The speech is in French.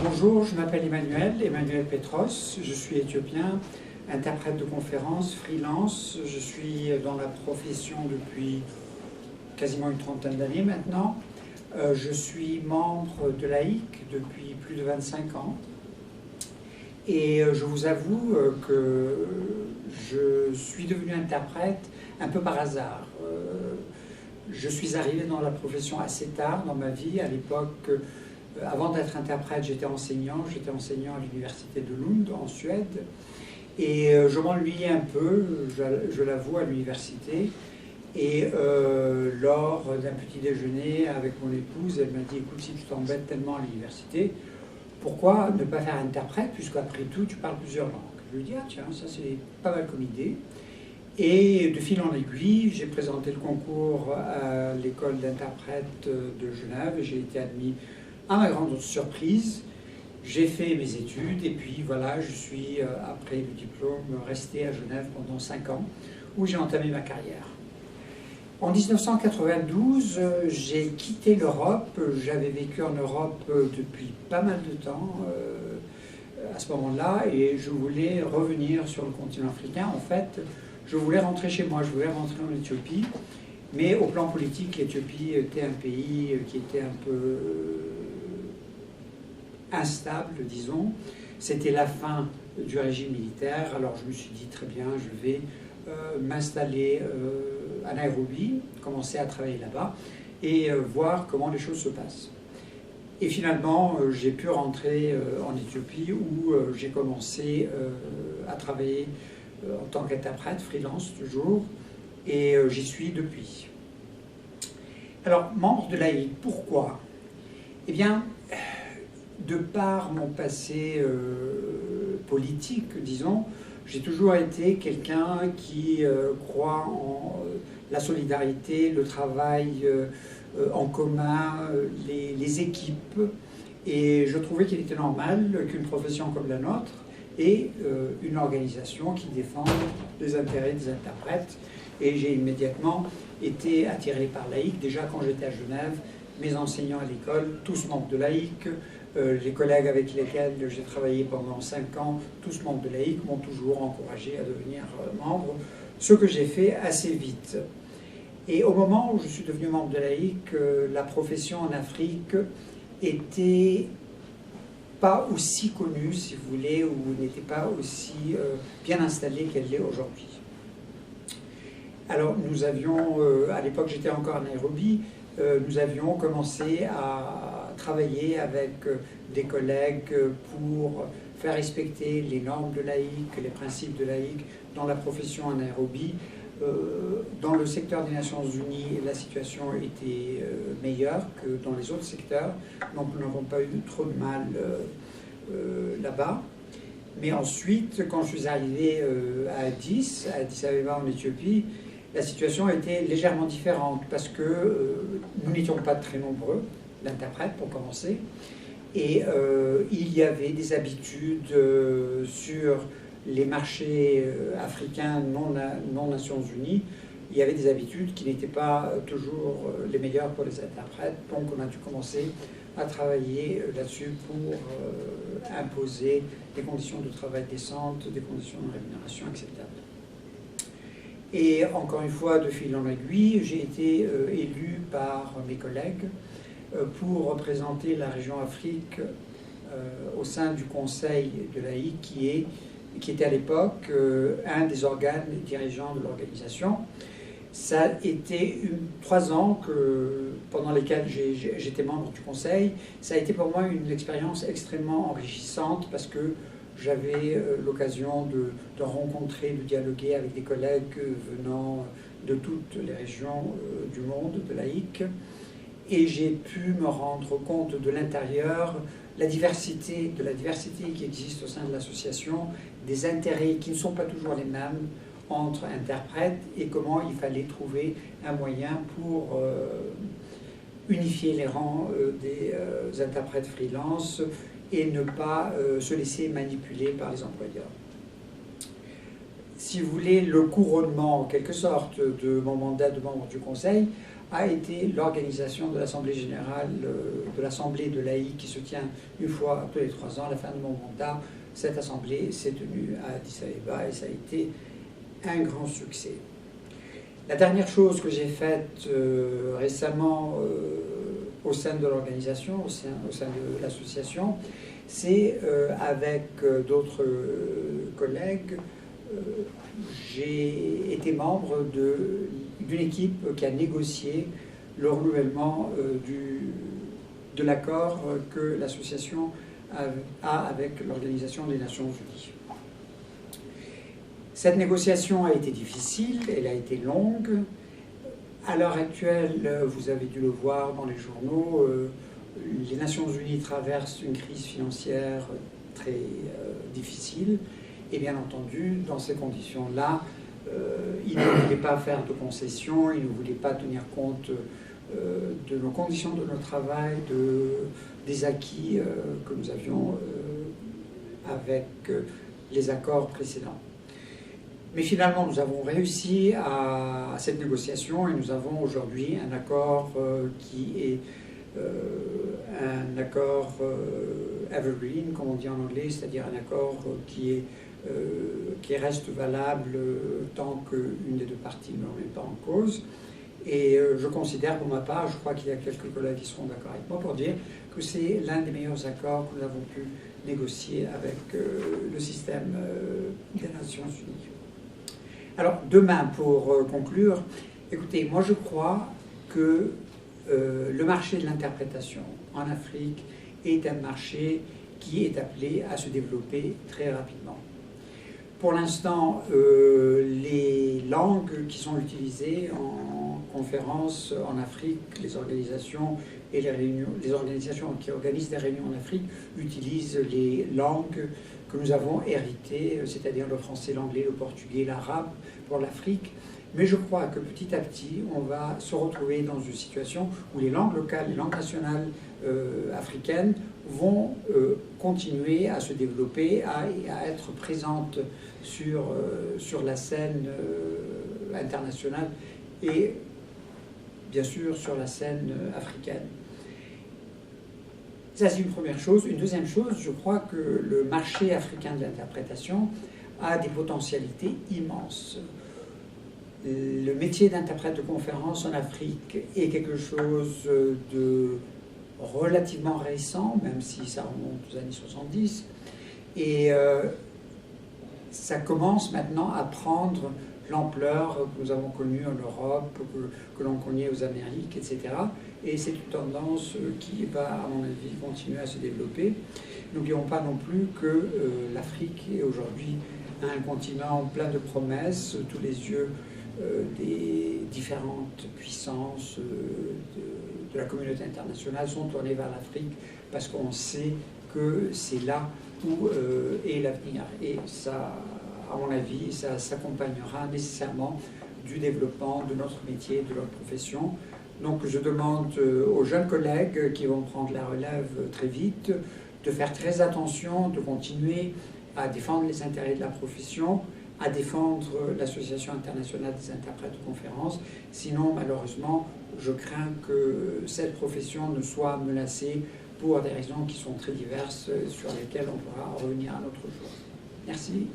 Bonjour, je m'appelle Emmanuel Petros, je suis éthiopien, interprète de conférences, freelance. Je suis dans la profession depuis quasiment une trentaine d'années maintenant. Je suis membre de l'AIC depuis plus de 25 ans. Et je vous avoue que je suis devenu interprète un peu par hasard. Je suis arrivé dans la profession assez tard dans ma vie. À l'époque, avant d'être interprète, j'étais enseignant. J'étais enseignant à l'université de Lund, en Suède. Et je m'ennuyais un peu, je l'avoue, à l'université. Et lors d'un petit déjeuner avec mon épouse, elle m'a dit « Écoute, si tu t'embêtes tellement à l'université, pourquoi ne pas faire interprète, puisqu'après tout, tu parles plusieurs langues ?» Je lui ai dit « Ah tiens, ça c'est pas mal comme idée. » Et de fil en aiguille, j'ai présenté le concours à l'école d'interprète de Genève et j'ai été admis à ma grande surprise. J'ai fait mes études et puis voilà, je suis, après le diplôme, resté à Genève pendant 5 ans où j'ai entamé ma carrière. En 1992, j'ai quitté l'Europe. J'avais vécu en Europe depuis pas mal de temps à ce moment-là et je voulais revenir sur le continent africain. En fait, je voulais rentrer chez moi, je voulais rentrer en Éthiopie, mais au plan politique, l'Éthiopie était un pays qui était un peu instable, disons. C'était la fin du régime militaire, alors je me suis dit très bien, je vais m'installer à Nairobi, commencer à travailler là-bas et voir comment les choses se passent. Et finalement, j'ai pu rentrer en Éthiopie où j'ai commencé à travailler en tant qu'interprète, freelance toujours, et j'y suis depuis. Alors, membre de l'AIC, pourquoi? Eh bien, de par mon passé politique, disons, j'ai toujours été quelqu'un qui croit en la solidarité, le travail en commun, les équipes, et je trouvais qu'il était normal qu'une profession comme la nôtre et une organisation qui défend les intérêts des interprètes. Et j'ai immédiatement été attiré par l'AIC. Déjà quand j'étais à Genève, mes enseignants à l'école, tous membres de l'AIC, les collègues avec lesquels j'ai travaillé pendant 5 ans, tous membres de l'AIC, m'ont toujours encouragé à devenir membre, ce que j'ai fait assez vite. Et au moment où je suis devenu membre de l'AIC, la profession en Afrique était pas aussi connue, si vous voulez, ou n'était pas aussi bien installée qu'elle l'est aujourd'hui. Alors nous avions, à l'époque j'étais encore à Nairobi, nous avions commencé à travailler avec des collègues pour faire respecter les normes de l'AIC, les principes de l'AIC dans la profession à Nairobi. Dans le secteur des Nations Unies, la situation était meilleure que dans les autres secteurs, donc nous n'avons pas eu trop de mal là-bas. Mais ensuite, quand je suis arrivé à Addis Abeba en Éthiopie, la situation était légèrement différente parce que nous n'étions pas très nombreux d'interprètes pour commencer, et il y avait des habitudes sur les marchés africains non Nations Unies. Il y avait des habitudes qui n'étaient pas toujours les meilleures pour les interprètes, donc on a dû commencer à travailler là-dessus pour imposer des conditions de travail décentes, des conditions de rémunération acceptables. Et encore une fois, de fil en aiguille, j'ai été élu par mes collègues pour représenter la région Afrique au sein du conseil de l'AIC qui était à l'époque un des organes dirigeants de l'organisation. Ça a été 3 ans pendant lesquels j'étais membre du conseil. Ça a été pour moi une expérience extrêmement enrichissante parce que j'avais l'occasion de rencontrer, de dialoguer avec des collègues venant de toutes les régions du monde, de l'AIC. Et j'ai pu me rendre compte de l'intérieur, de la diversité qui existe au sein de l'association, des intérêts qui ne sont pas toujours les mêmes entre interprètes et comment il fallait trouver un moyen pour unifier les rangs des interprètes freelance et ne pas se laisser manipuler par les employeurs. Si vous voulez, le couronnement, en quelque sorte, de mon mandat de membre du Conseil a été l'organisation de l'Assemblée générale, de l'Assemblée de l'AI qui se tient une fois tous les 3 ans, à la fin de mon mandat. Cette assemblée s'est tenue à Addis Abeba et ça a été un grand succès. La dernière chose que j'ai faite récemment au sein de l'organisation, au sein de l'association, c'est avec d'autres collègues, j'ai été membre d'une équipe qui a négocié le renouvellement de l'accord que l'association a avec l'Organisation des Nations Unies. Cette négociation a été difficile, elle a été longue. À l'heure actuelle, vous avez dû le voir dans les journaux, les Nations Unies traversent une crise financière très difficile. Et bien entendu, dans ces conditions-là, ils ne voulaient pas faire de concessions, ils ne voulaient pas tenir compte de nos conditions de notre travail, des acquis que nous avions avec les accords précédents. Mais finalement, nous avons réussi à cette négociation et nous avons aujourd'hui un accord qui est un accord evergreen, comme on dit en anglais, c'est-à-dire un accord qui reste valable tant qu'une des deux parties ne remet pas en cause. Et je considère pour ma part, je crois qu'il y a quelques collègues qui seront d'accord avec moi pour dire que c'est l'un des meilleurs accords que nous avons pu négocier avec le système des Nations Unies. Alors, demain, pour conclure, écoutez, moi je crois que le marché de l'interprétation en Afrique est un marché qui est appelé à se développer très rapidement. Pour l'instant, les langues qui sont utilisées en conférence en Afrique, les organisations et les organisations qui organisent des réunions en Afrique utilisent les langues que nous avons héritées, c'est-à-dire le français, l'anglais, le portugais, l'arabe pour l'Afrique. Mais je crois que petit à petit, on va se retrouver dans une situation où les langues locales, les langues nationales africaines vont continuer à se développer, à être présentes sur la scène internationale et bien sûr sur la scène africaine. Ça, c'est une première chose. Une deuxième chose, je crois que le marché africain de l'interprétation a des potentialités immenses. Le métier d'interprète de conférence en Afrique est quelque chose de relativement récent, même si ça remonte aux années 70. Et ça commence maintenant à prendre l'ampleur que nous avons connue en Europe, que l'on connaît aux Amériques, etc. Et c'est une tendance qui va, à mon avis, continuer à se développer. N'oublions pas non plus que l'Afrique est aujourd'hui un continent plein de promesses. Tous les yeux des différentes puissances de la communauté internationale sont tournés vers l'Afrique parce qu'on sait que c'est là où est l'avenir. Et ça, à mon avis, ça s'accompagnera nécessairement du développement de notre métier, de notre profession. Donc je demande aux jeunes collègues qui vont prendre la relève très vite de faire très attention, de continuer à défendre les intérêts de la profession, à défendre l'Association internationale des interprètes de conférences. Sinon, malheureusement, je crains que cette profession ne soit menacée pour des raisons qui sont très diverses, sur lesquelles on pourra revenir un autre jour. Merci.